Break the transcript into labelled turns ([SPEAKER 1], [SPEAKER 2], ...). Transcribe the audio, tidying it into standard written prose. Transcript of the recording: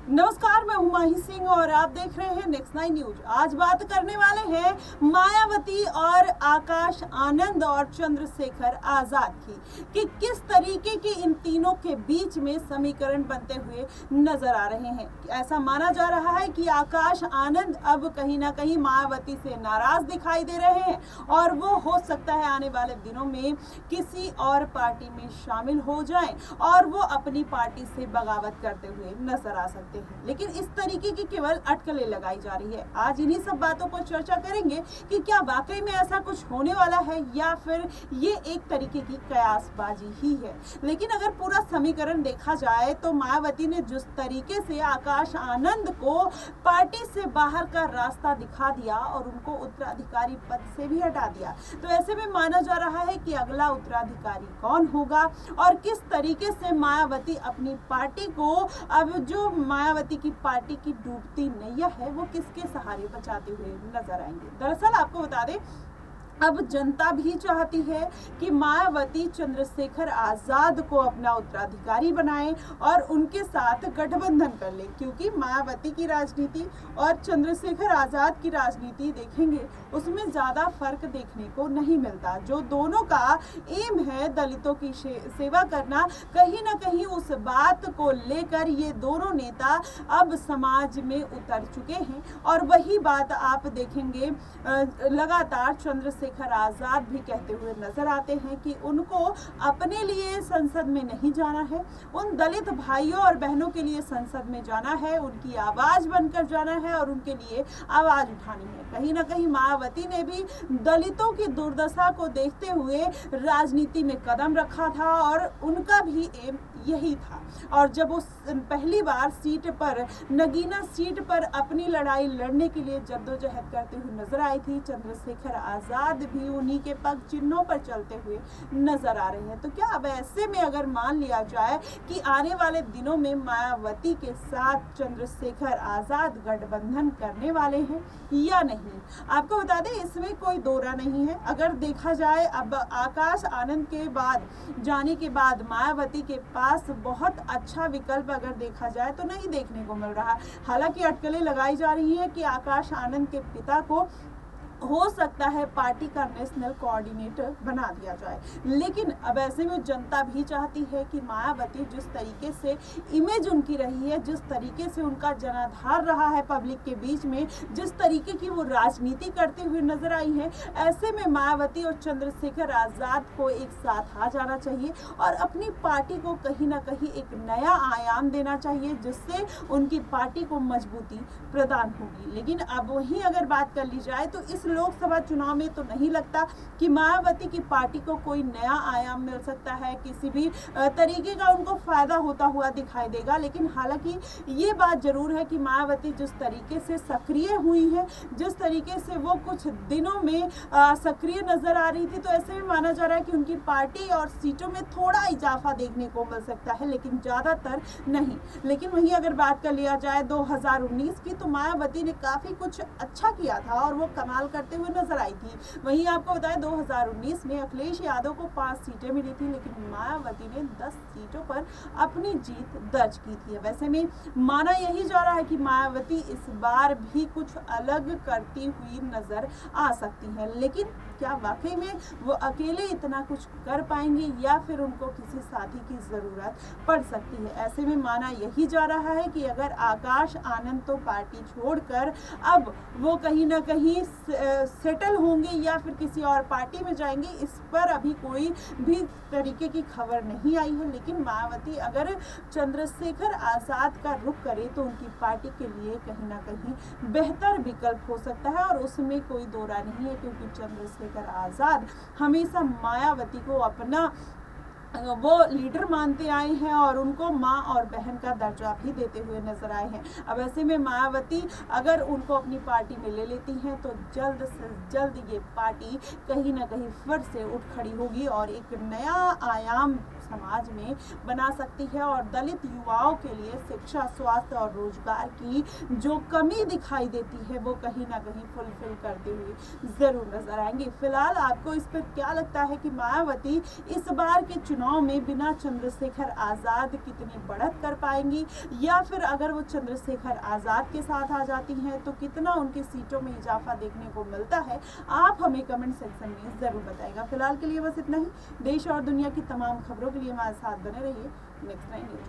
[SPEAKER 1] नमस्कार, मैं हूं माही सिंह और आप देख रहे हैं नेक्स्ट 9 न्यूज। आज बात करने वाले हैं मायावती और आकाश आनंद और चंद्रशेखर आजाद की कि किस तरीके के इन तीनों के बीच में समीकरण बनते हुए नजर आ रहे हैं। ऐसा माना जा रहा है कि आकाश आनंद अब कहीं ना कहीं मायावती से नाराज दिखाई दे रहे हैं और वो हो सकता है आने वाले दिनों में किसी और पार्टी में शामिल हो जाएं और वो अपनी पार्टी से बगावत करते हुए नजर आ सकते हैं। लेकिन इस तरीके की केवल अटकलें लगाई जा रही है। आज इन्हीं सब बातों पर चर्चा करेंगे कि क्या वाकई में ऐसा कुछ होने वाला है या फिर ये एक तरीके की कयासबाजी ही है। लेकिन अगर पूरा समीकरण देखा जाए तो मायावती ने जिस तरीके से आकाश आनंद को पार्टी से बाहर का रास्ता दिखा दिया और उनको उत्तराधिकारी पद से भी हटा दिया, तो ऐसे में माना जा रहा है कि अगला उत्तराधिकारी कौन होगा और किस तरीके से मायावती अपनी पार्टी को, अब जो मायावती की पार्टी की डूबती नैया है, वो किसके सहारे बचाते हुए नजर आएंगे। दरअसल आपको बता दें, अब जनता भी चाहती है कि मायावती चंद्रशेखर आजाद को अपना उत्तराधिकारी बनाए और उनके साथ गठबंधन कर ले, क्योंकि मायावती की राजनीति और चंद्रशेखर आजाद की राजनीति देखेंगे उसमें ज्यादा फर्क देखने को नहीं मिलता। जो दोनों का एम है दलितों की सेवा करना, कहीं ना कहीं उस बात को लेकर ये दोनों नेता अब समाज में उतर चुके हैं और वही बात आप देखेंगे लगातार चंद्रशेखर आजाद भी कहते हुए नजर आते हैं कि उनको अपने लिए संसद में नहीं जाना है, उन दलित भाइयों और बहनों के लिए संसद में जाना है, उनकी आवाज बनकर जाना है और उनके लिए आवाज उठानी है। कहीं ना कहीं मायावती ने भी दलितों की दुर्दशा को देखते हुए राजनीति में कदम रखा था और उनका भी एम यही था। और जब वो पहली बार सीट पर, नगीना सीट पर अपनी लड़ाई लड़ने के लिए जद्दोजहद करते हुए नजर आई थी, चंद्रशेखर आजाद भी उन्हीं के पग चिन्हों पर चलते हुए नजर आ रहे हैं। तो क्या अब ऐसे में अगर मान लिया जाए कि आने वाले दिनों में मायावती के साथ चंद्रशेखर आजाद गठबंधन करने वाले हैं या नहीं, आपको बता दें इसमें कोई दोरा नहीं है। अगर देखा जाए अब आकाश आनंद के बाद जाने के बाद मायावती के पास बहुत अच्छा विकल्प अगर देखा जाए तो नहीं देखने को मिल रहा। हालांकि अटकलें लगाई जा रही हैं कि आकाश आनंद के पिता को हो सकता है पार्टी का नेशनल कोऑर्डिनेटर बना दिया जाए, लेकिन अब ऐसे में जनता भी चाहती है कि मायावती जिस तरीके से इमेज उनकी रही है, जिस तरीके से उनका जनाधार रहा है पब्लिक के बीच में, जिस तरीके की वो राजनीति करते हुए नजर आई है, ऐसे में मायावती और चंद्रशेखर आजाद को एक साथ आ जाना चाहिए और अपनी पार्टी को कहीं ना कहीं एक नया आयाम देना चाहिए जिससे उनकी पार्टी को मजबूती प्रदान होगी। लेकिन अब वहीं अगर बात कर ली जाए तो इस लोकसभा चुनाव में तो नहीं लगता कि मायावती की पार्टी को कोई नया आयाम मिल सकता है, किसी भी तरीके का उनको फायदा होता हुआ दिखाई देगा। लेकिन हालांकि ये बात जरूर है कि मायावती जिस तरीके से सक्रिय हुई है, जिस तरीके से वो कुछ दिनों में सक्रिय नजर आ रही थी, तो ऐसे में माना जा रहा है कि उनकी पार्टी और सीटों में थोड़ा इजाफा देखने को मिल सकता है, लेकिन ज्यादातर नहीं। लेकिन वहीं अगर बात कर लिया जाए 2019 की, तो मायावती ने काफी कुछ अच्छा किया था और वो कमाल करते हुए नजर आई थी। वहीं आपको बताएं 2019 में अखिलेश यादव को 5 सीटें मिली थी, लेकिन मायावती ने 10 सीटों पर अपनी जीत दर्ज की थी। वैसे में माना यही जा रहा है कि मायावती इस बार भी कुछ अलग करती हुई नजर आ सकती है, लेकिन क्या वाकई में वो अकेले इतना कुछ कर पाएंगे या फिर उनको किसी साथी की जरूरत पड़ सकती है। ऐसे में माना यही जा रहा है कि अगर आकाश आनंद तो पार्टी छोड़कर अब वो कहीं ना कहीं सेटल होंगे या फिर किसी और पार्टी में जाएंगे, इस पर अभी कोई भी तरीके की खबर नहीं आई है। लेकिन मायावती अगर चंद्रशेखर आजाद का रुख करे तो उनकी पार्टी के लिए कहीं ना कहीं बेहतर विकल्प हो सकता है और उसमें कोई दोरा नहीं है, क्योंकि चंद्रशेखर आजाद हमेशा मायावती को अपना वो लीडर मानते आए हैं और उनको माँ और बहन का दर्जा भी देते हुए नजर आए हैं। अब ऐसे में मायावती अगर उनको अपनी पार्टी में ले लेती हैं तो जल्द से जल्द ये पार्टी कहीं ना कहीं फिर से उठ खड़ी होगी और एक नया आयाम समाज में बना सकती है और दलित युवाओं के लिए शिक्षा, स्वास्थ्य और रोजगार की जो कमी दिखाई देती है वो कहीं ना कहीं फुलफिल करते हुए जरूर नजर आएंगे। फिलहाल आपको इस पर क्या लगता है कि मायावती इस बार के चुनाव में बिना चंद्रशेखर आजाद कितनी बढ़त कर पाएंगी, या फिर अगर वो चंद्रशेखर आजाद के साथ आ जाती हैं तो कितना उनकी सीटों में इजाफा देखने को मिलता है? आप हमें कमेंट सेक्शन में जरूर बताइएगा। फिलहाल के लिए बस इतना ही। देश और दुनिया की तमाम खबरों के लिए हमारे साथ बने रहिए नेक्स्ट 9 न्यूज।